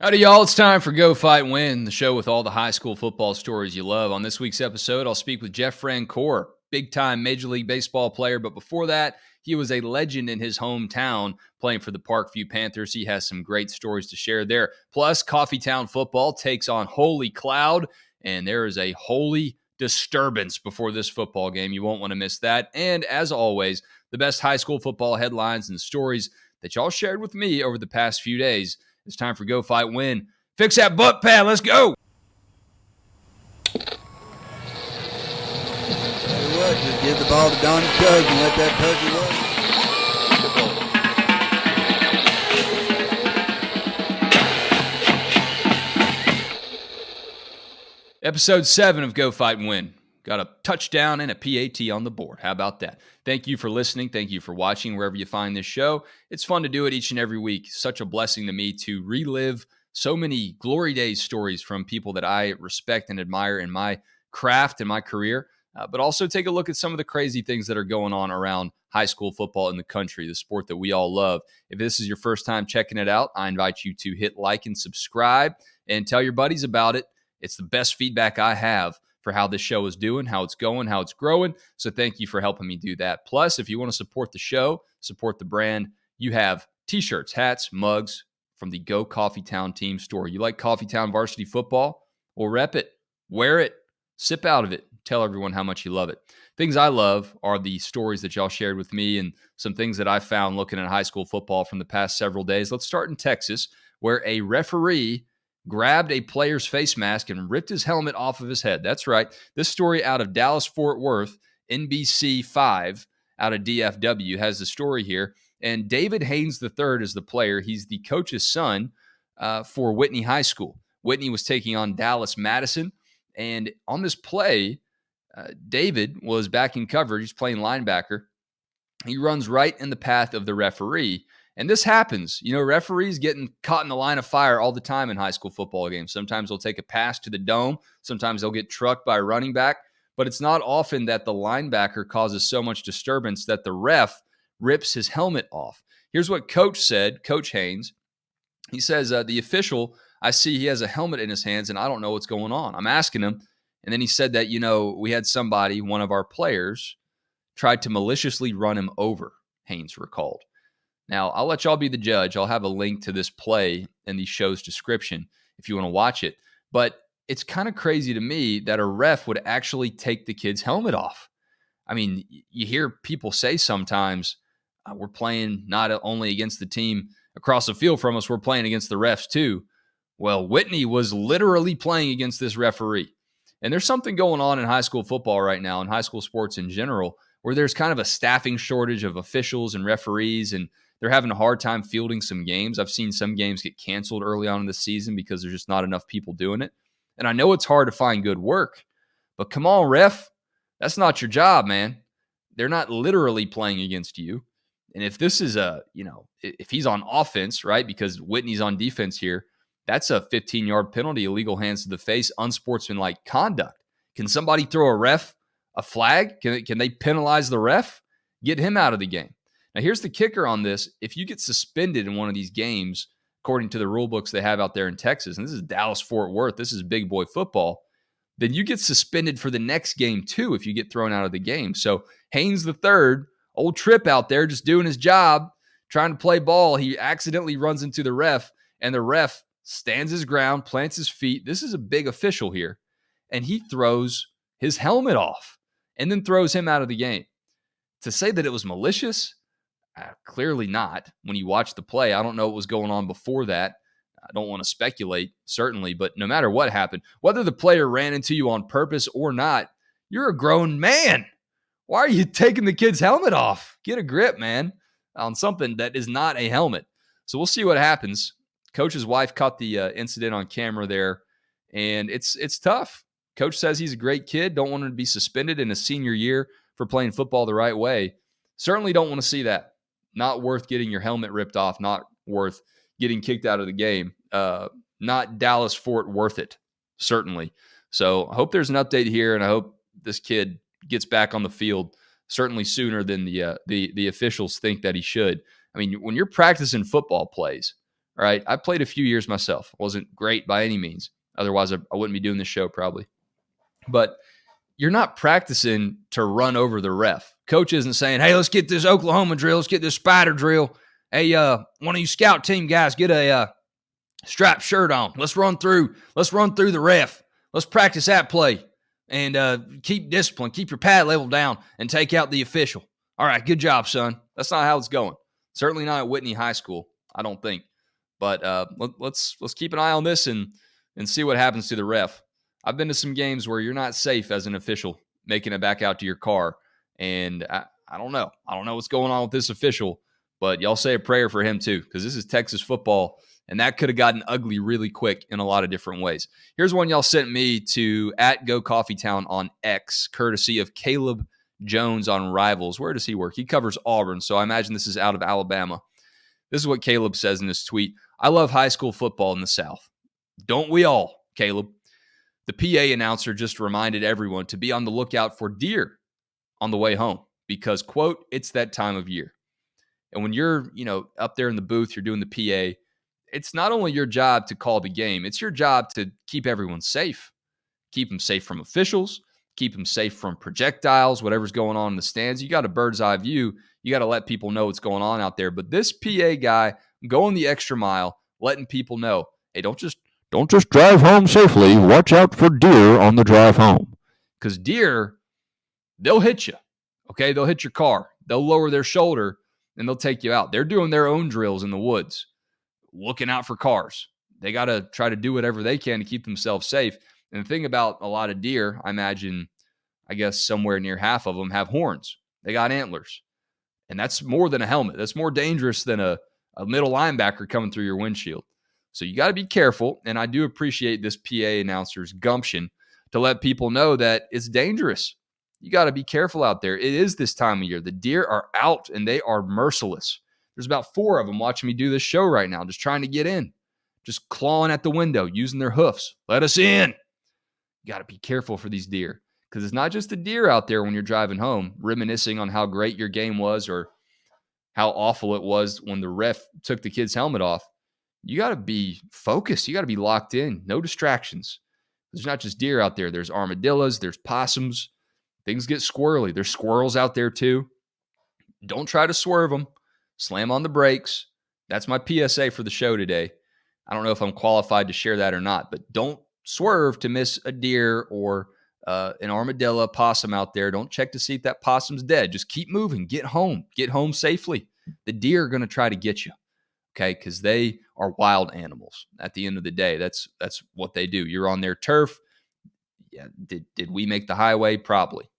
Howdy, y'all. It's time for Go Fight Win, the show with all the high school football stories you love. On this week's episode, I'll speak with Jeff Francoeur, big-time Major League Baseball player. But before that, he was a legend in his hometown playing for the Parkview Panthers. He has some great stories to share there. Plus, Coffeetown football takes on Holy Cloud, and there is a holy disturbance before this football game. You won't want to miss that. And as always, the best high school football headlines and stories that y'all shared with me over the past few days. It's time for Go Fight Win. Fix that butt pad. Let's go. Tell you what, just give the ball to Donnie Tug and let that Tuggy work. Episode 7 of Go Fight Win. Got a touchdown and a PAT on the board. How about that? Thank you for listening. Thank you for watching wherever you find this show. It's fun to do it each and every week. Such a blessing to me to relive so many glory days stories from people that I respect and admire in my craft and my career, but also take a look at some of the crazy things that are going on around high school football in the country, the sport that we all love. If this is your first time checking it out, I invite you to hit like and subscribe and tell your buddies about it. It's the best feedback I have for how this show is doing, how it's going, how it's growing. So thank you for helping me do that. Plus, if you want to support the show, support the brand, you have t-shirts, hats, mugs from the Go Coffeetown team store. You like Coffeetown varsity football? Well, rep it, wear it, sip out of it, tell everyone how much you love it. Things I love are the stories that y'all shared with me and some things that I found looking at high school football from the past several days. Let's start in Texas, where a referee grabbed a player's face mask and ripped his helmet off of his head. That's right. This story out of Dallas-Fort Worth, NBC 5 out of DFW has the story here. And David Haynes III is the player. He's the coach's son for Whitney High School. Whitney was taking on Dallas Madison. And on this play, David was back in coverage. He's playing linebacker. He runs right in the path of the referee. And this happens. You know, referees getting caught in the line of fire all the time in high school football games. Sometimes they'll take a pass to the dome. Sometimes they'll get trucked by a running back. But it's not often that the linebacker causes so much disturbance that the ref rips his helmet off. Here's what Coach said, Coach Haynes. He says, the official, I see he has a helmet in his hands, and I don't know what's going on. I'm asking him. And then he said that, you know, we had somebody, one of our players, tried to maliciously run him over, Haynes recalled. Now, I'll let y'all be the judge. I'll have a link to this play in the show's description if you want to watch it. But it's kind of crazy to me that a ref would actually take the kid's helmet off. I mean, you hear people say sometimes, we're playing not only against the team across the field from us, we're playing against the refs too. Well, Whitney was literally playing against this referee. And there's something going on in high school football right now, and high school sports in general, where there's kind of a staffing shortage of officials and referees, and they're having a hard time fielding some games. I've seen some games get canceled early on in the season because there's just not enough people doing it. And I know it's hard to find good work, but come on, ref. That's not your job, man. They're not literally playing against you. And if this is if he's on offense, right, because Whitney's on defense here, that's a 15-yard penalty, illegal hands to the face, unsportsmanlike conduct. Can somebody throw a ref a flag? Can they penalize the ref? Get him out of the game. Now, here's the kicker on this. If you get suspended in one of these games, according to the rule books they have out there in Texas, and this is Dallas-Fort Worth, this is big boy football, then you get suspended for the next game too if you get thrown out of the game. So Haynes III, old Trip out there just doing his job, trying to play ball, he accidentally runs into the ref, and the ref stands his ground, plants his feet. This is a big official here, and he throws his helmet off and then throws him out of the game. To say that it was malicious, clearly not. When you watch the play, I don't know what was going on before that. I don't want to speculate, certainly, but no matter what happened, whether the player ran into you on purpose or not, you're a grown man. Why are you taking the kid's helmet off? Get a grip, man, on something that is not a helmet. So we'll see what happens. Coach's wife caught the incident on camera there, and it's tough. Coach says he's a great kid. Don't want him to be suspended in his senior year for playing football the right way. Certainly don't want to see that. Not worth getting your helmet ripped off. Not worth getting kicked out of the game. Not Dallas-Fort Worth it, certainly. So I hope there's an update here, and I hope this kid gets back on the field certainly sooner than the officials think that he should. I mean, when you're practicing football plays, All right. I played a few years myself. Wasn't great by any means. Otherwise, I wouldn't be doing this show probably. But you're not practicing to run over the ref. Coach isn't saying, hey, let's get this Oklahoma drill. Let's get this spider drill. Hey, one of you scout team guys, get a striped shirt on. Let's run through the ref. Let's practice that play and keep discipline. Keep your pad level down and take out the official. All right, good job, son. That's not how it's going. Certainly not at Whitney High School, I don't think. But let's keep an eye on this and see what happens to the ref. I've been to some games where you're not safe as an official making it back out to your car. And I don't know. I don't know what's going on with this official, but y'all say a prayer for him too, because this is Texas football, and that could have gotten ugly really quick in a lot of different ways. Here's one y'all sent me to @GoCoffeetown on X, courtesy of Caleb Jones on Rivals. Where does he work? He covers Auburn, so I imagine this is out of Alabama. This is what Caleb says in this tweet. I love high school football in the South. Don't we all, Caleb? The PA announcer just reminded everyone to be on the lookout for deer on the way home because, quote, it's that time of year. And when you're, up there in the booth, you're doing the PA, it's not only your job to call the game, it's your job to keep everyone safe. Keep them safe from officials, keep them safe from projectiles, whatever's going on in the stands. You got a bird's eye view. You got to let people know what's going on out there. But this PA guy going the extra mile, letting people know, hey, don't just drive home safely. Watch out for deer on the drive home. Because deer, they'll hit you. Okay, they'll hit your car. They'll lower their shoulder and they'll take you out. They're doing their own drills in the woods, looking out for cars. They got to try to do whatever they can to keep themselves safe. And the thing about a lot of deer, I guess somewhere near half of them have horns. They got antlers. And that's more than a helmet. That's more dangerous than a middle linebacker coming through your windshield. So you got to be careful. And I do appreciate this PA announcer's gumption to let people know that it's dangerous. You got to be careful out there. It is this time of year. The deer are out and they are merciless. There's about 4 of them watching me do this show right now, just trying to get in, just clawing at the window, using their hoofs. Let us in. You got to be careful for these deer because it's not just the deer out there when you're driving home, reminiscing on how great your game was or how awful it was when the ref took the kid's helmet off. You got to be focused. You got to be locked in. No distractions. There's not just deer out there. There's armadillos. There's possums. Things get squirrely. There's squirrels out there too. Don't try to swerve them. Slam on the brakes. That's my PSA for the show today. I don't know if I'm qualified to share that or not, but don't swerve to miss a deer or an armadillo, possum out there. Don't check to see if that possum's dead. Just keep moving. Get home. Get home safely. The deer are going to try to get you, okay, because they are wild animals. At the end of the day, that's what they do. You're on their turf. Yeah, did we make the highway? Probably.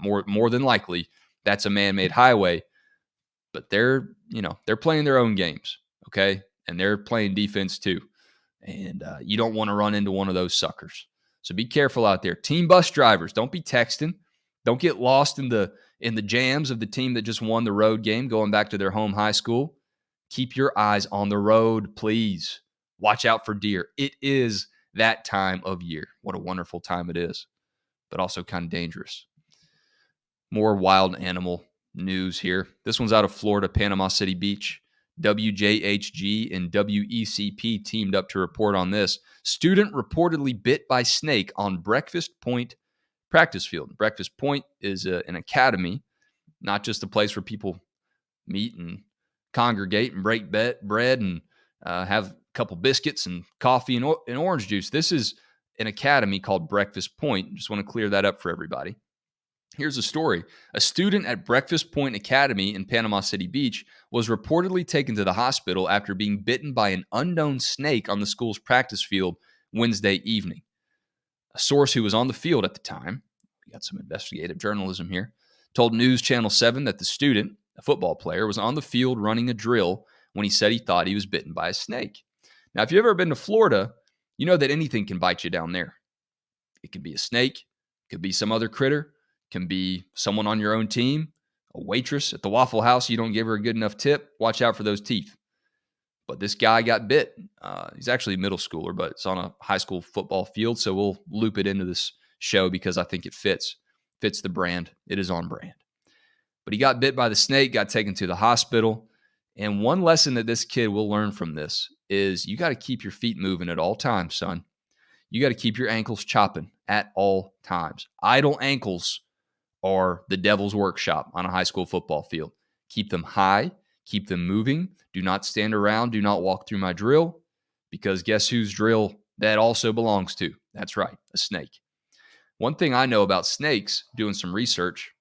More than likely, that's a man-made highway. But they're playing their own games, okay, and they're playing defense too. And you don't want to run into one of those suckers. So be careful out there. Team bus drivers, don't be texting. Don't get lost in the jams of the team that just won the road game going back to their home high school. Keep your eyes on the road, please. Watch out for deer. It is that time of year. What a wonderful time it is, but also kind of dangerous. More wild animal news here. This one's out of Florida, Panama City Beach. WJHG and WECP teamed up to report on this. Student reportedly bit by snake on Breakfast Point practice field. Breakfast Point is an academy, not just a place where people meet and congregate and break bread and have a couple biscuits and coffee and orange juice. This is an academy called Breakfast Point. Just want to clear that up for everybody. Here's a story. A student at Breakfast Point Academy in Panama City Beach was reportedly taken to the hospital after being bitten by an unknown snake on the school's practice field Wednesday evening. A source who was on the field at the time, we got some investigative journalism here, told News Channel 7 that the student, a football player, was on the field running a drill when he said he thought he was bitten by a snake. Now, if you've ever been to Florida, you know that anything can bite you down there. It could be a snake, it could be some other critter, can be someone on your own team, a waitress at the Waffle House. You don't give her a good enough tip. Watch out for those teeth. But this guy got bit. He's actually a middle schooler, but it's on a high school football field. So we'll loop it into this show because I think it fits the brand. It is on brand. But he got bit by the snake, got taken to the hospital. And one lesson that this kid will learn from this is you got to keep your feet moving at all times, son. You got to keep your ankles chopping at all times. Idle ankles are the devil's workshop on a high school football field. Keep them high, keep them moving. Do not stand around. Do not walk through my drill, because guess whose drill that also belongs to? That's right, a snake. One thing I know about snakes, doing some research,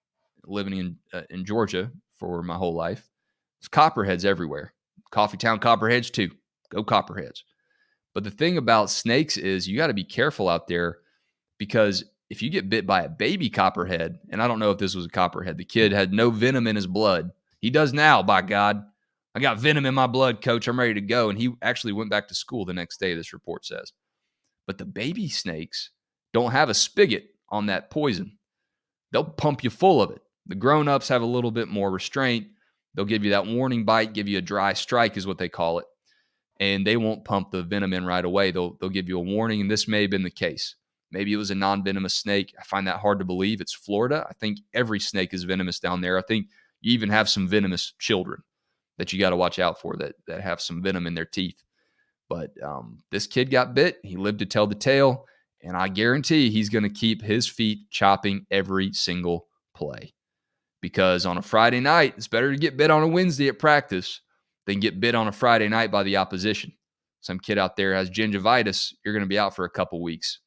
living in Georgia for my whole life, is copperheads everywhere. Coffeetown copperheads too. Go copperheads. But the thing about snakes is you got to be careful out there, because if you get bit by a baby copperhead, and I don't know if this was a copperhead, the kid had no venom in his blood. He does now, by God. I got venom in my blood, coach. I'm ready to go. And he actually went back to school the next day, this report says. But the baby snakes don't have a spigot on that poison. They'll pump you full of it. The grown-ups have a little bit more restraint. They'll give you that warning bite, give you a dry strike is what they call it. And they won't pump the venom in right away. They'll give you a warning, and this may have been the case. Maybe it was a non-venomous snake. I find that hard to believe. It's Florida. I think every snake is venomous down there. I think you even have some venomous children that you got to watch out for that have some venom in their teeth. But this kid got bit. He lived to tell the tale, and I guarantee he's going to keep his feet chopping every single play. Because on a Friday night, it's better to get bit on a Wednesday at practice than get bit on a Friday night by the opposition. Some kid out there has gingivitis. You're going to be out for a couple weeks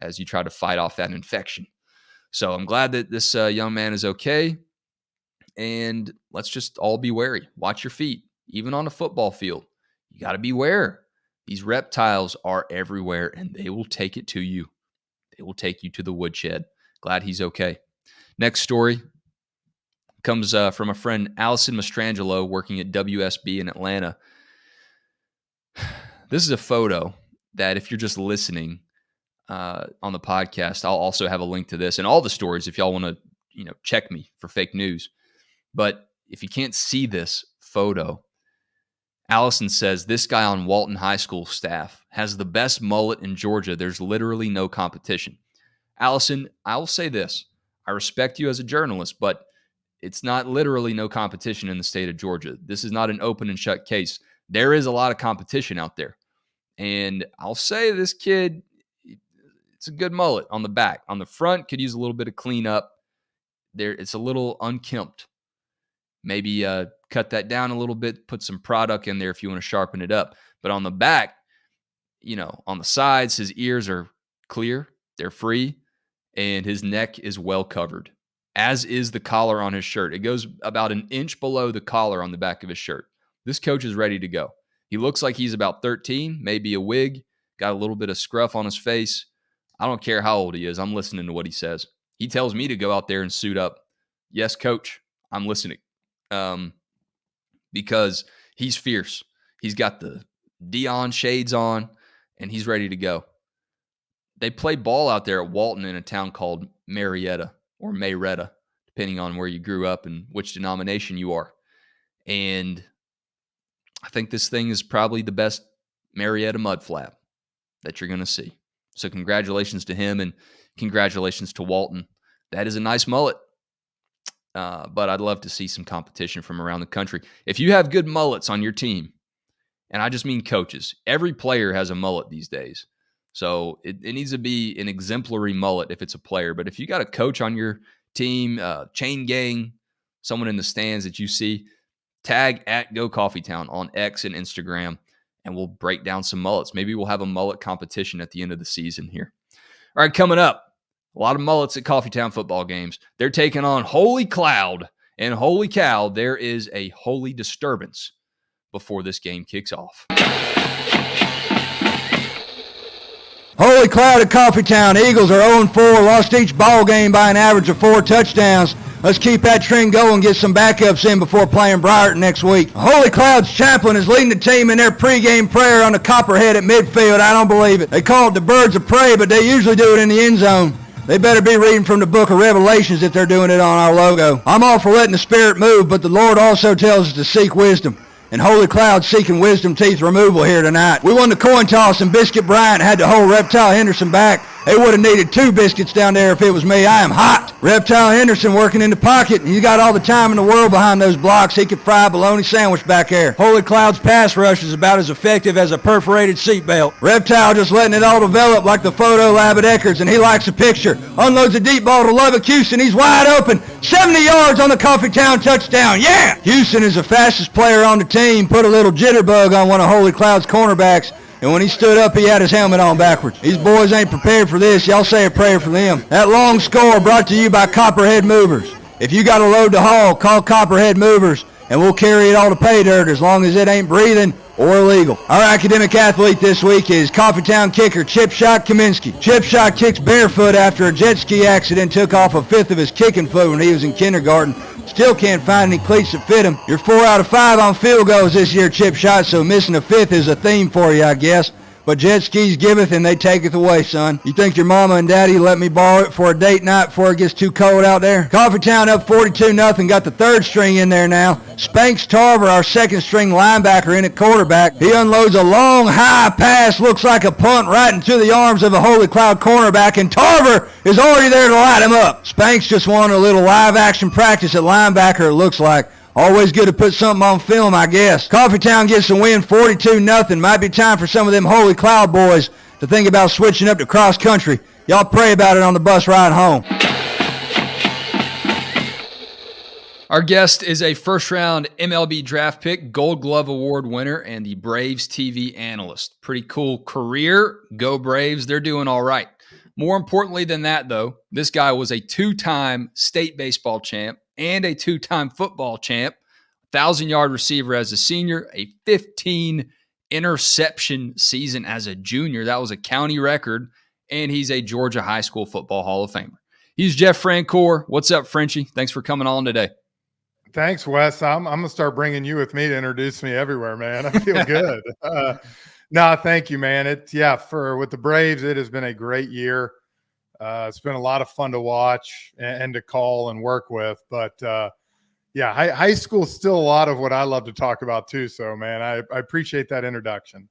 as you try to fight off that infection. So I'm glad that this young man is okay. And let's just all be wary. Watch your feet. Even on a football field, you got to beware. These reptiles are everywhere, and they will take it to you. They will take you to the woodshed. Glad he's okay. Next story comes from a friend, Allison Mastrangelo, working at WSB in Atlanta. This is a photo that if you're just listening on the podcast, I'll also have a link to this and all the stories if y'all want to, check me for fake news. But if you can't see this photo, Allison says this guy on Walton High School staff has the best mullet in Georgia. There's literally no competition. Allison, I will say this. I respect you as a journalist, but it's not literally no competition in the state of Georgia. This is not an open and shut case. There is a lot of competition out there. And I'll say this kid, it's a good mullet on the back. On the front, could use a little bit of cleanup. There, it's a little unkempt. Maybe cut that down a little bit, put some product in there if you want to sharpen it up. But on the back, on the sides, his ears are clear. They're free. And his neck is well covered, as is the collar on his shirt. It goes about an inch below the collar on the back of his shirt. This coach is ready to go. He looks like he's about 13, maybe a wig, got a little bit of scruff on his face. I don't care how old he is. I'm listening to what he says. He tells me to go out there and suit up. Yes, coach, I'm listening. Because he's fierce. He's got the Dion shades on, and he's ready to go. They play ball out there at Walton in a town called Marietta or Mayretta, depending on where you grew up and which denomination you are. And I think this thing is probably the best Marietta mud flap that you're going to see. So congratulations to him, and congratulations to Walton. That is a nice mullet. But I'd love to see some competition from around the country. If you have good mullets on your team, and I just mean coaches, every player has a mullet these days. So it needs to be an exemplary mullet if it's a player. But if you got a coach on your team, chain gang, someone in the stands that you see, tag at Go Coffeetown on X and Instagram, and we'll break down some mullets. Maybe we'll have a mullet competition at the end of the season here. All right, coming up, a lot of mullets at Coffeetown football games. They're taking on Holy Cloud, and holy cow, there is a holy disturbance before this game kicks off. Holy Cloud at Coffeetown. Eagles are 0-4, lost each ball game by an average of 4 touchdowns. Let's keep that trend going, get some backups in before playing Briarton next week. Holy Cloud's chaplain is leading the team in their pregame prayer on the Copperhead at midfield. I don't believe it. They call it the Birds of Prey, but they usually do it in the end zone. They better be reading from the book of Revelations if they're doing it on our logo. I'm all for letting the Spirit move, but the Lord also tells us to seek wisdom. And Holy Cloud seeking wisdom teeth removal here tonight. We won the coin toss, and Biscuit Bryant had to hold Reptile Henderson back. They would have needed 2 biscuits down there if it was me. I am hot. Reptile Henderson working in the pocket. He's got all the time in the world behind those blocks. He could fry a bologna sandwich back there. Holy Cloud's pass rush is about as effective as a perforated seatbelt. Reptile just letting it all develop like the photo lab at Eckerd's, and he likes a picture. Unloads a deep ball to Lubbock Houston. He's wide open. 70 yards on the Coffeetown touchdown. Yeah! Houston is the fastest player on the team. Put a little jitterbug on one of Holy Cloud's cornerbacks, and when he stood up, he had his helmet on backwards. These boys ain't prepared for this. Y'all say a prayer for them. That long score brought to you by Copperhead Movers. If you got a load to haul, call Copperhead Movers, and we'll carry it all to pay dirt as long as it ain't breathing or illegal. Our academic athlete this week is Coffeetown kicker Chipshot Kaminsky. Chipshot kicks barefoot after a jet ski accident, took off a fifth of his kicking foot when he was in kindergarten. Still can't find any cleats that fit him. You're 4 out of 5 on field goals this year, Chipshot, so missing a fifth is a theme for you, I guess. But jet skis giveth and they taketh away, son. You think your mama and daddy let me borrow it for a date night before it gets too cold out there? Coffeetown up 42-0, got the 3rd string in there now. Spanks Tarver, our 2nd string linebacker, in at quarterback. He unloads a long, high pass, looks like a punt right into the arms of a Holy Cloud cornerback, and Tarver is already there to light him up. Spanks just won a little live action practice at linebacker, it looks like. Always good to put something on film, I guess. Coffeetown gets the win 42-0. Might be time for some of them Holy Cloud boys to think about switching up to cross country. Y'all pray about it on the bus ride home. Our guest is a first-round MLB draft pick, Gold Glove Award winner, and the Braves TV analyst. Pretty cool career. Go Braves. They're doing all right. More importantly than that, though, this guy was a 2-time state baseball champ and a 2-time football champ, 1,000-yard receiver as a senior, a 15 interception season as a junior. That was a county record, and he's a Georgia High School Football Hall of Famer. He's Jeff Francoeur. What's up, Frenchie? Thanks for coming on today. Thanks, Wes. I'm going to start bringing you with me to introduce me everywhere, man. I feel good. No, thank you, man. With the Braves, it has been a great year. It's been a lot of fun to watch and to call and work with. But, high school is still a lot of what I love to talk about too. So, man, I appreciate that introduction.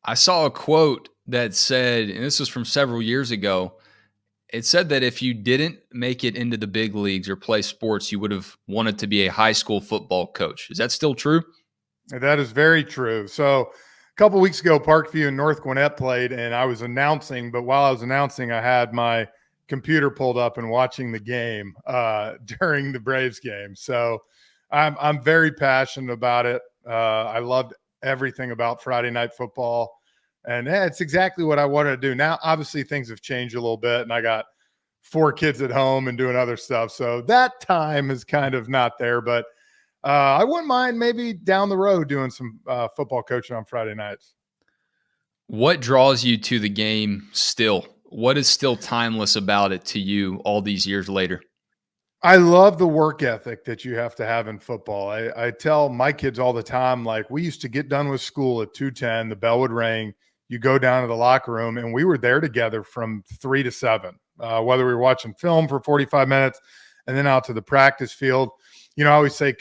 I saw a quote that said, and this was from several years ago, it said that if you didn't make it into the big leagues or play sports, you would have wanted to be a high school football coach. Is that still true? That is very true. So a couple weeks ago, Parkview and North Gwinnett played, and I was announcing, but while I was announcing, I had my computer pulled up and watching the game during the Braves game. So I'm very passionate about it. I loved everything about Friday Night Football. And it's exactly what I wanted to do. Now, obviously, things have changed a little bit, and I got 4 kids at home and doing other stuff. So that time is kind of not there. But I wouldn't mind maybe down the road doing some football coaching on Friday nights. What draws you to the game still? What is still timeless about it to you all these years later? I love the work ethic that you have to have in football. I tell my kids all the time, like, we used to get done with school at 2:10, the bell would ring. You go down to the locker room, and we were there together from 3 to 7, whether we were watching film for 45 minutes and then out to the practice field. You know, I always say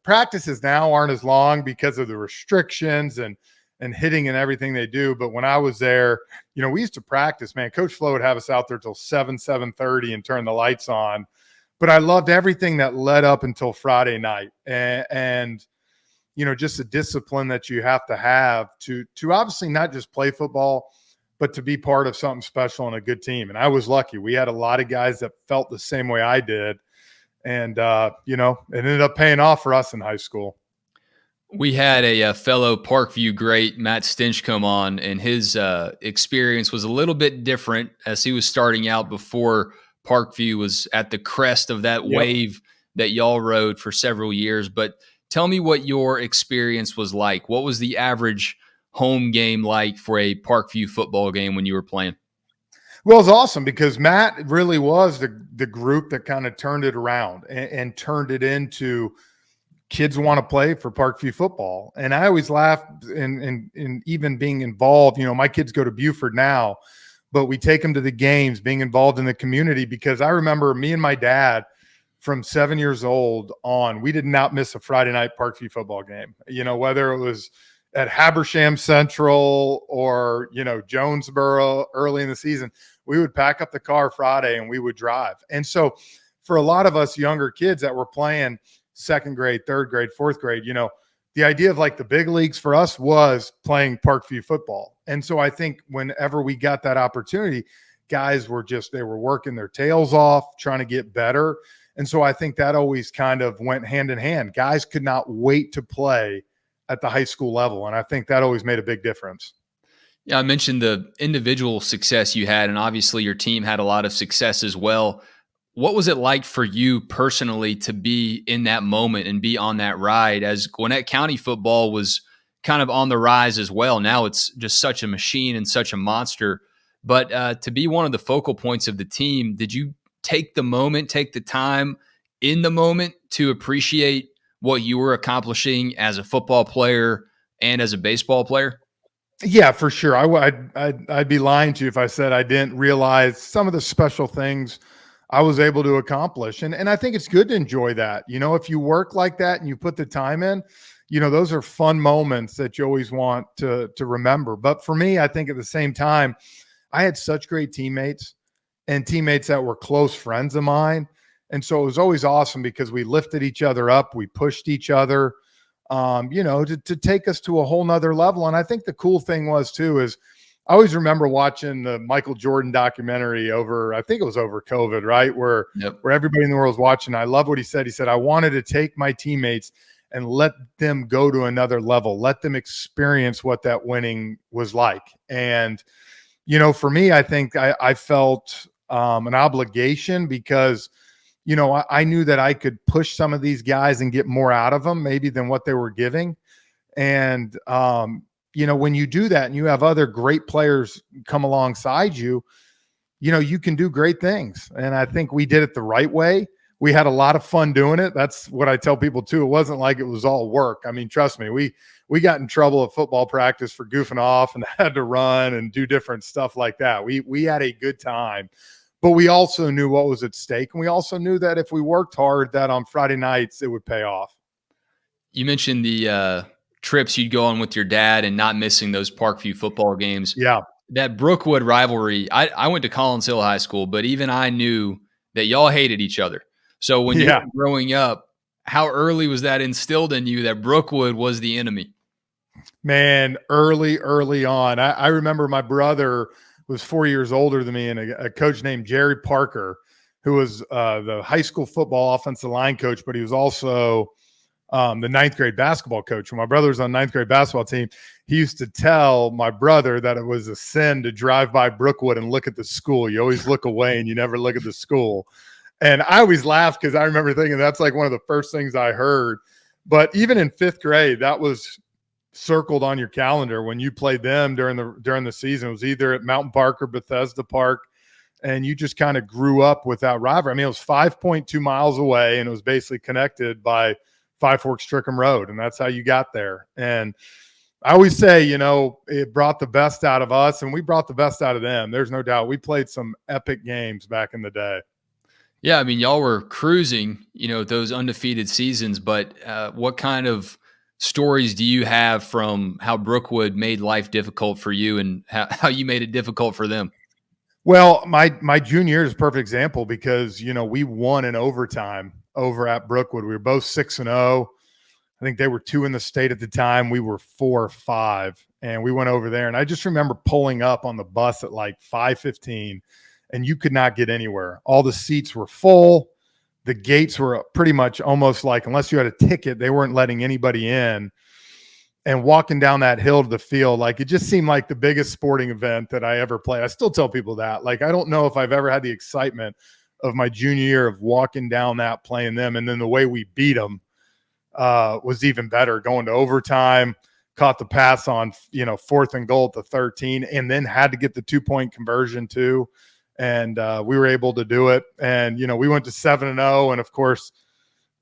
practices now aren't as long because of the restrictions and hitting and everything they do. But when I was there, you know, we used to practice, man. Coach Flo would have us out there till 7:30 and turn the lights on. But I loved everything that led up until Friday night. And you know, just the discipline that you have to obviously not just play football, but to be part of something special and a good team. And I was lucky. We had a lot of guys that felt the same way I did. And, you know, it ended up paying off for us in high school. We had a fellow Parkview great, Matt Stinch, come on, and his experience was a little bit different as he was starting out before Parkview was at the crest of that wave that y'all rode for several years. But tell me what your experience was like. What was the average home game like for a Parkview football game when you were playing? Well, it's awesome because Matt really was the group that kind of turned it around and turned it into kids want to play for Parkview football. And I always laugh in even being involved. You know, my kids go to Buford now, but we take them to the games, being involved in the community, because I remember me and my dad from 7 years old on, we did not miss a Friday night Parkview football game. You know, whether it was at Habersham Central or, Jonesboro early in the season, we would pack up the car Friday and we would drive. And so for a lot of us younger kids that were playing second grade, third grade, fourth grade, the idea of like the big leagues for us was playing Parkview football. And so I think whenever we got that opportunity, guys they were working their tails off, trying to get better. And so I think that always kind of went hand in hand. Guys could not wait to play at the high school level. And I think that always made a big difference. Yeah, I mentioned the individual success you had, and obviously your team had a lot of success as well. What was it like for you personally to be in that moment and be on that ride, as Gwinnett County football was kind of on the rise as well? Now it's just such a machine and such a monster. But to be one of the focal points of the team, did you take the time in the moment to appreciate what you were accomplishing as a football player and as a baseball player? Yeah, for sure. I'd be lying to you if I said I didn't realize some of the special things I was able to accomplish. And I think it's good to enjoy that. If you work like that and you put the time in, those are fun moments that you always want to remember. But for me, I think at the same time, I had such great teammates and teammates that were close friends of mine. And so it was always awesome because we lifted each other up. We pushed each other, to take us to a whole nother level. And I think the cool thing was too, is I always remember watching the Michael Jordan documentary I think it was over COVID, right? Where everybody in the world was watching. I love what he said. He said, I wanted to take my teammates and let them go to another level, let them experience what that winning was like. And, for me, I think I felt an obligation because, I knew that I could push some of these guys and get more out of them maybe than what they were giving. And, when you do that and you have other great players come alongside you, you can do great things. And I think we did it the right way. We had a lot of fun doing it. That's what I tell people too. It wasn't like it was all work. I mean, trust me, we got in trouble at football practice for goofing off and had to run and do different stuff like that. We had a good time, but we also knew what was at stake. And we also knew that if we worked hard, that on Friday nights, it would pay off. You mentioned the trips you'd go on with your dad and not missing those Parkview football games. Yeah. That Brookwood rivalry, I went to Collins Hill High School, but even I knew that y'all hated each other. So when you were growing up, how early was that instilled in you that Brookwood was the enemy? Man, early on. I remember my brother was 4 years older than me, and a coach named Jerry Parker, who was the high school football offensive line coach, but he was also the ninth grade basketball coach. When my brother was on ninth grade basketball team, he used to tell my brother that it was a sin to drive by Brookwood and look at the school. You always look away and you never look at the school. And I always laughed because I remember thinking that's like one of the first things I heard. But even in fifth grade, that was circled on your calendar when you played them during the season. It was either at Mountain Park or Bethesda Park. And you just kind of grew up with that rivalry. I mean, it was 5.2 miles away, and it was basically connected by Five Forks Strickham Road. And that's how you got there. And I always say, it brought the best out of us, and we brought the best out of them. There's no doubt. We played some epic games back in the day. Yeah, I mean, y'all were cruising, those undefeated seasons, but what kind of stories do you have from how Brookwood made life difficult for you and how you made it difficult for them? Well, my junior year is a perfect example because, we won in overtime over at Brookwood. We were both 6-0. I think they were 2 in the state at the time. We were 4-5, and we went over there. And I just remember pulling up on the bus at like 5:15, and you could not get anywhere. All the seats were full. The gates were pretty much almost like, unless you had a ticket, they weren't letting anybody in. And walking down that hill to the field, like it just seemed like the biggest sporting event that I ever played. I still tell people that. Like, I don't know if I've ever had the excitement of my junior year of walking down that, playing them. And then the way we beat them was even better. Going to overtime, caught the pass on, 4th and goal at the 13, and then had to get the 2-point conversion too. And we were able to do it. And, we went to 7-0 and of course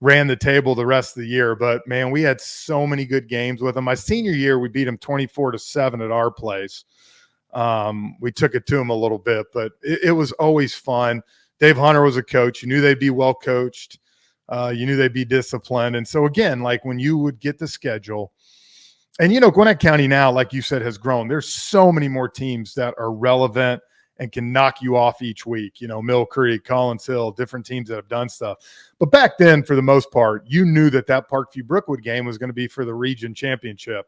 ran the table the rest of the year. But man, we had so many good games with them. My senior year, we beat them 24-7 at our place. We took it to them a little bit, but it was always fun. Dave Hunter was a coach. You knew they'd be well coached. You knew they'd be disciplined. And so again, like when you would get the schedule And, Gwinnett County now, like you said, has grown. There's so many more teams that are relevant and can knock you off each week. Mill Creek, Collins Hill, different teams that have done stuff. But back then, for the most part, you knew that Parkview Brookwood game was going to be for the region championship.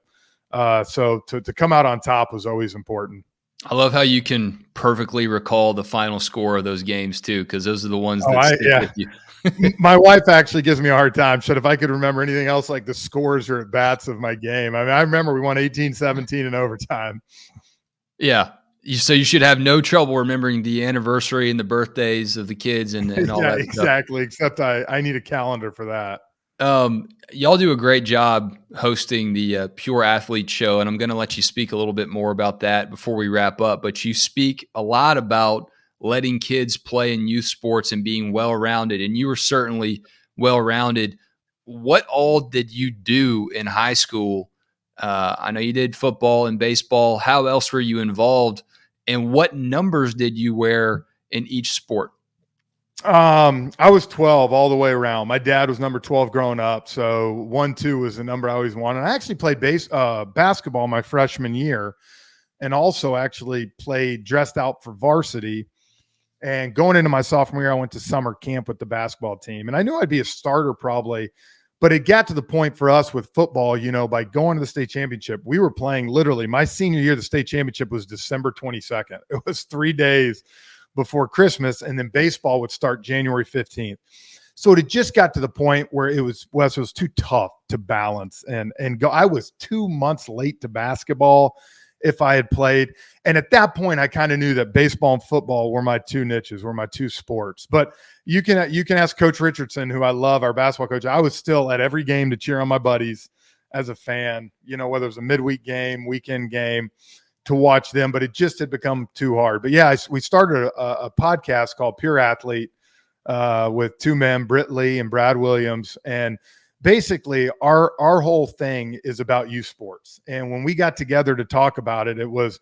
So to come out on top was always important. I love how you can perfectly recall the final score of those games too, because those are the ones that stick with you. My wife actually gives me a hard time. Said if I could remember anything else like the scores or at bats of my game. I mean, I remember we won 18-17 in overtime. Yeah. So you should have no trouble remembering the anniversary and the birthdays of the kids and all that stuff. Exactly. Except I need a calendar for that. Y'all do a great job hosting the Pure Athlete Show, and I'm going to let you speak a little bit more about that before we wrap up. But you speak a lot about letting kids play in youth sports and being well-rounded, and you were certainly well-rounded. What all did you do in high school? I know you did football and baseball. How else were you involved, and what numbers did you wear in each sport? I was 12 all the way around. My dad was number 12 growing up. So 1-2 was the number I always wanted. I actually played basketball my freshman year and also actually dressed out for varsity. And going into my sophomore year, I went to summer camp with the basketball team. And I knew I'd be a starter probably, but it got to the point for us with football, by going to the state championship, we were playing literally my senior year. The state championship was December 22nd. It was 3 days before Christmas, and then baseball would start January 15th. So it just got to the point where it was too tough to balance and go. I was 2 months late to basketball if I had played. And at that point, I kind of knew that baseball and football were my two niches, were my two sports. But you can ask Coach Richardson, who I love, our basketball coach. I was still at every game to cheer on my buddies as a fan, whether it was a midweek game, weekend game, to watch them, but it just had become too hard. But yeah, we started a podcast called Pure Athlete with two men, Britt Lee and Brad Williams. And basically our whole thing is about youth sports. And when we got together to talk about it, it was,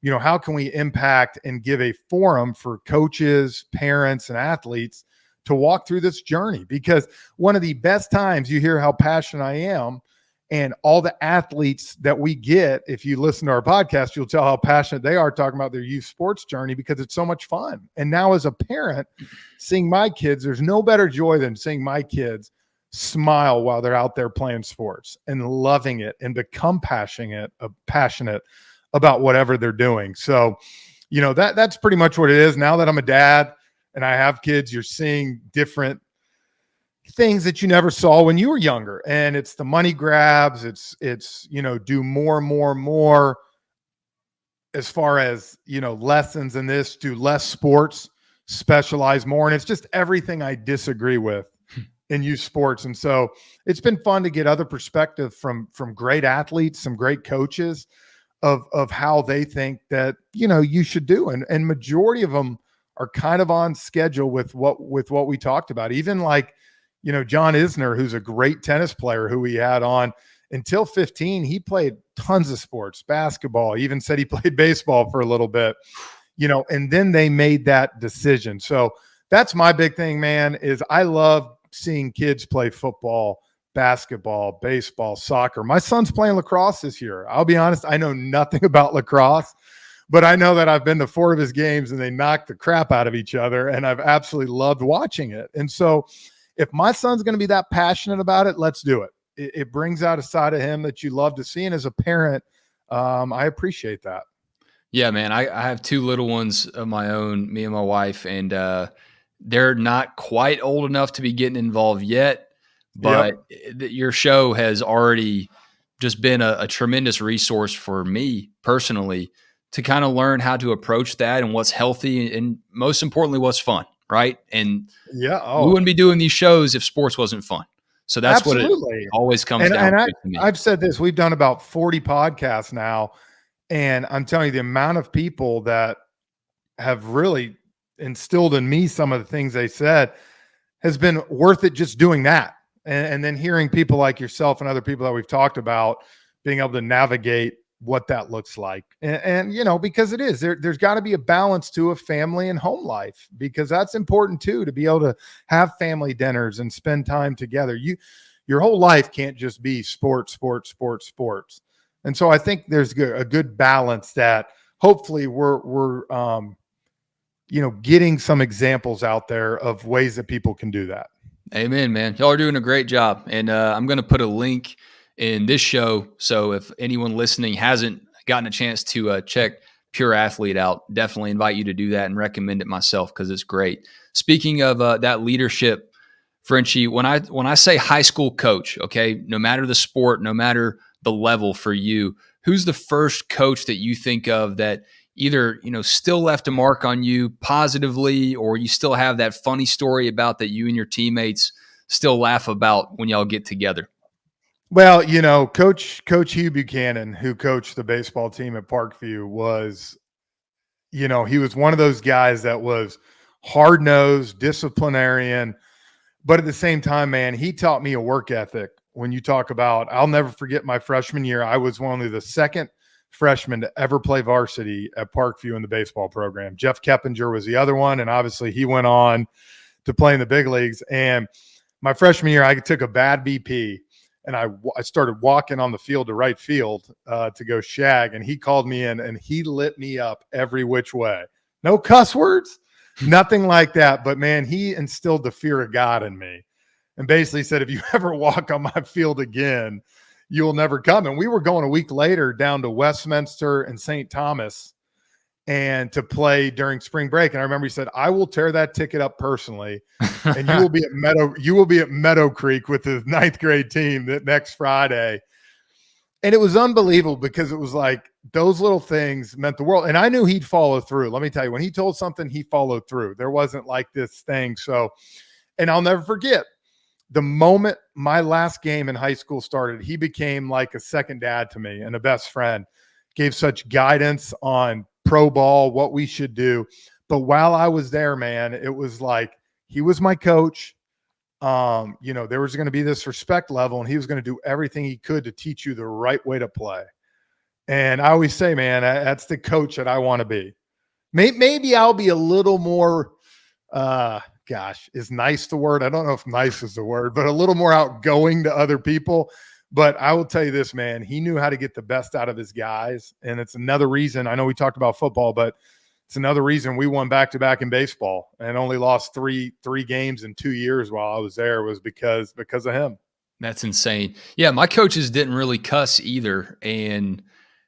how can we impact and give a forum for coaches, parents, and athletes to walk through this journey? Because one of the best times you hear how passionate I am, and all the athletes that we get, if you listen to our podcast, you'll tell how passionate they are talking about their youth sports journey because it's so much fun. And now as a parent, seeing my kids, there's no better joy than seeing my kids smile while they're out there playing sports and loving it and become passionate about whatever they're doing. So, that's pretty much what it is. Now that I'm a dad and I have kids, you're seeing different things that you never saw when you were younger. And it's the money grabs. It's do more as far as, lessons in this, do less sports, specialize more. And it's just everything I disagree with in youth sports. And so it's been fun to get other perspective from great athletes, some great coaches of how they think that, you should do. And majority of them are kind of on schedule with what we talked about. Even like, John Isner, who's a great tennis player who we had on until 15, he played tons of sports, basketball, even said he played baseball for a little bit, and then they made that decision. So that's my big thing, man, is I love seeing kids play football, basketball, baseball, soccer. My son's playing lacrosse this year. I'll be honest, I know nothing about lacrosse, but I know that I've been to 4 of his games and they knock the crap out of each other, and I've absolutely loved watching it. And so if my son's going to be that passionate about it, let's do it. It brings out a side of him that you love to see. And as a parent, I appreciate that. Yeah, man. I have 2 little ones of my own, me and my wife, and they're not quite old enough to be getting involved yet. But your show has already just been a tremendous resource for me personally to kind of learn how to approach that and what's healthy and most importantly, what's fun. Right. And we wouldn't be doing these shows if sports wasn't fun. So that's absolutely what it always comes down to me. I've said this, we've done about 40 podcasts now. And I'm telling you, the amount of people that have really instilled in me some of the things they said has been worth it just doing that. And then hearing people like yourself and other people that we've talked about being able to navigate what that looks like. And because it is, there's got to be a balance to a family and home life, because that's important too, to be able to have family dinners and spend time together. Your whole life can't just be sports. And so I think there's a good balance that hopefully we're getting some examples out there of ways that people can do that. Amen, man. Y'all are doing a great job. And I'm going to put a link in this show. So if anyone listening hasn't gotten a chance to check Pure Athlete out, definitely invite you to do that and recommend it myself because it's great. Speaking of that leadership, Frenchie, when I say high school coach, okay, no matter the sport, no matter the level for you, who's the first coach that you think of that either, still left a mark on you positively, or you still have that funny story about that you and your teammates still laugh about when y'all get together? Well, Coach Hugh Buchanan, who coached the baseball team at Parkview, was, he was one of those guys that was hard-nosed, disciplinarian, but at the same time, man, he taught me a work ethic. When you talk about, I'll never forget my freshman year, I was only the second freshman to ever play varsity at Parkview in the baseball program. Jeff Keppinger was the other one, and obviously he went on to play in the big leagues. And my freshman year, I took a bad BP, and I started walking on the field to right field to go shag, and he called me in, and he lit me up every which way. No cuss words, nothing like that. But, man, he instilled the fear of God in me and basically said, if you ever walk on my field again, you'll never come. And we were going a week later down to Westminster and St. Thomas and to play during spring break. And I remember he said, I will tear that ticket up personally. And you will be at Meadow Creek with the 9th grade team that next Friday. And it was unbelievable because it was like those little things meant the world. And I knew he'd follow through. Let me tell you, when he told something, he followed through. There wasn't like this thing. So, and I'll never forget, the moment my last game in high school started, he became like a second dad to me and a best friend, gave such guidance on pro ball, what we should do. But while I was there, man, it was like he was my coach. There was going to be this respect level, and he was going to do everything he could to teach you the right way to play. And I always say, man, that's the coach that I want to be. Maybe I'll be a little more is nice the word? I don't know if nice is the word, but a little more outgoing to other people. But I will tell you this, man, he knew how to get the best out of his guys. And it's another reason, I know we talked about football, but it's another reason we won back-to-back in baseball and only lost three games in 2 years while I was there was because of him. That's insane. Yeah, my coaches didn't really cuss either. And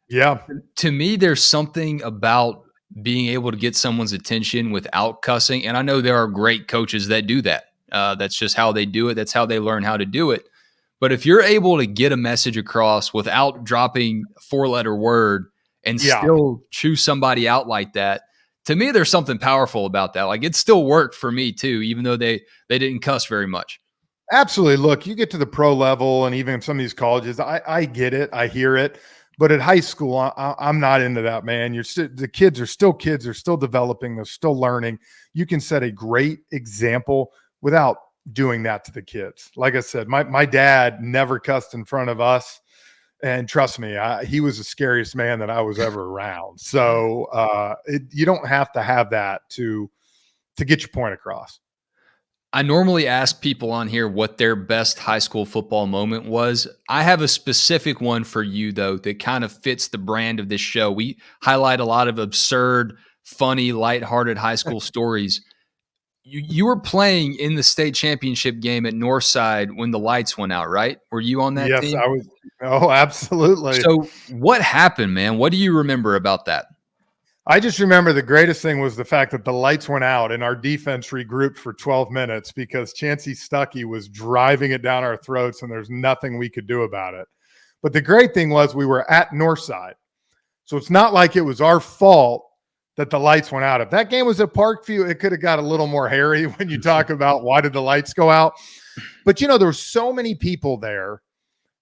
yeah, to me, there's something about being able to get someone's attention without cussing. And I know there are great coaches that do that. That's just how they do it. That's how they learn how to do it. But if you're able to get a message across without dropping a 4-letter word and still chew somebody out like that, to me, there's something powerful about that. Like, it still worked for me too, even though they didn't cuss very much. Absolutely. Look, you get to the pro level and even some of these colleges, I get it. I hear it. But at high school, I'm not into that, man. The kids are still kids. They're still developing. They're still learning. You can set a great example without doing that to the kids. Like I said, my dad never cussed in front of us. And trust me, he was the scariest man that I was ever around. So you don't have to have that to get your point across. I normally ask people on here what their best high school football moment was. I have a specific one for you, though, that kind of fits the brand of this show. We highlight a lot of absurd, funny, lighthearted high school stories. You were playing in the state championship game at Northside when the lights went out, right? Were you on that team? Yes, I was. Oh, absolutely. So what happened, man? What do you remember about that? I just remember the greatest thing was the fact that the lights went out and our defense regrouped for 12 minutes because Chancey Stuckey was driving it down our throats and there's nothing we could do about it. But the great thing was we were at Northside. So it's not like it was our fault that the lights went out. If that game was at Parkview, it could have got a little more hairy when you talk about why did the lights go out. But, there were so many people there.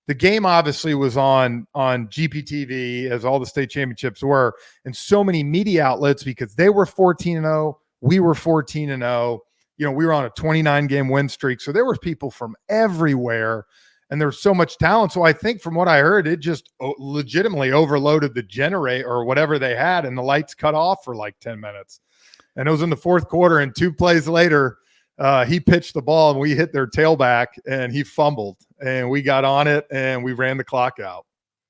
The game obviously was on GPTV, as all the state championships were, and so many media outlets because they were 14-0, we were 14-0. We were on a 29-game win streak, so there were people from everywhere, and there was so much talent. So I think from what I heard, it just legitimately overloaded the generator or whatever they had, and the lights cut off for like 10 minutes. And it was in the fourth quarter, and 2 plays later, he pitched the ball and we hit their tailback and he fumbled and we got on it and we ran the clock out.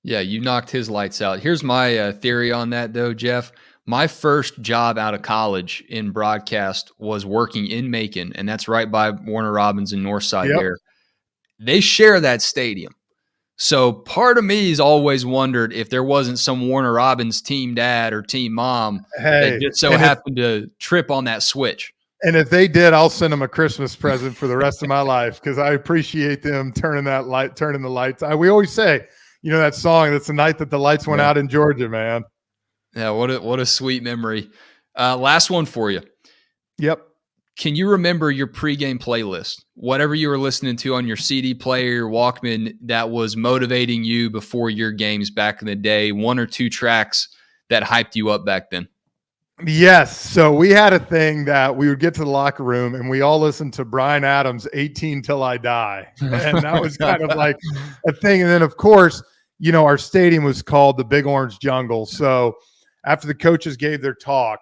Yeah, you knocked his lights out. Here's my theory on that, though, Jeff. My first job out of college in broadcast was working in Macon, and that's right by Warner Robins and Northside Yep. there. They share that stadium. So part of me has always wondered if there wasn't some Warner Robins team dad or team mom that Hey, just so and happened to trip on that switch. if they did, I'll send them a Christmas present for the rest of my life because I appreciate them turning the lights. We always say, that song. That's the night that the lights went out in Georgia, man. Yeah, what a sweet memory. Last one for you. Yep. Can you remember your pregame playlist? Whatever you were listening to on your CD player, your Walkman, that was motivating you before your games back in the day, one or two tracks that hyped you up back then? Yes. So we had a thing that we would get to the locker room and we all listened to Bryan Adams' 18 Till I Die. And that was kind of like a thing. And then, of course, our stadium was called the Big Orange Jungle. So after the coaches gave their talk,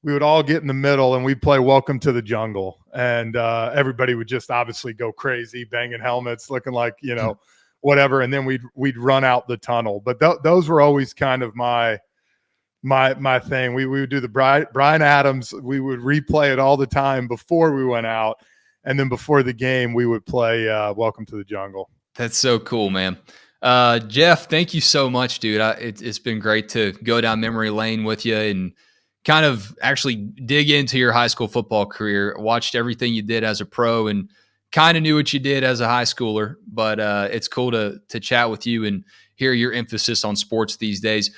we would all get in the middle and we'd play Welcome to the Jungle. And everybody would just obviously go crazy, banging helmets, looking like, whatever. And then we'd run out the tunnel. But those were always kind of my thing. We would do the Bryan Adams. We would replay it all the time before we went out. And then before the game, we would play Welcome to the Jungle. That's so cool, man. Jeff, thank you so much, dude. It's been great to go down memory lane with you and kind of actually dig into your high school football career. Watched everything you did as a pro and kind of knew what you did as a high schooler, but it's cool to chat with you and hear your emphasis on sports these days.